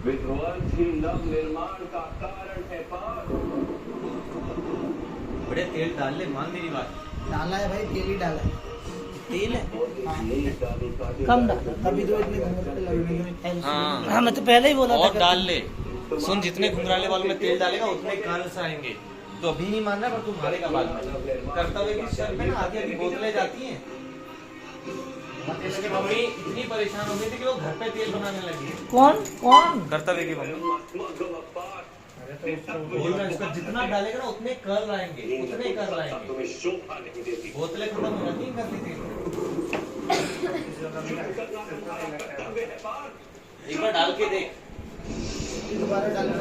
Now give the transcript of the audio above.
विध्वंस ही नव निर्माण का कारण है पार। बड़े तेल डाल ले, मान मेरी बात। डाला है भाई, तेल ही डाला है। तेल है कम डाला, अभी तो इतने घूंघराले लगे हैं। हाँ मैं तो पहले ही बोला था। और डाल ले। सुन, जितने घुंघराले बालों में तेल डालेगा उतने कर्ल्स आएंगे। तो अभी नहीं मान रहा, पर तू मारेगा बाद में। कर्तव्य की शर्त में ना आधी आधी बोतलें जाती हैं। इसकी मम्मी इतनी परेशान हो गई थी कि वो घर पे तेल बनाने लगी। कौन कौन? कर्तव्य की मम्मी बोल रहा है, इसका जितना डालेगा ना उतने कर्ल आएंगे, उतने कर्ल आएंगे। बोतलें खत्म हो जाती हैं करती थी। एक बार डाल के देख। दोबारा डालना।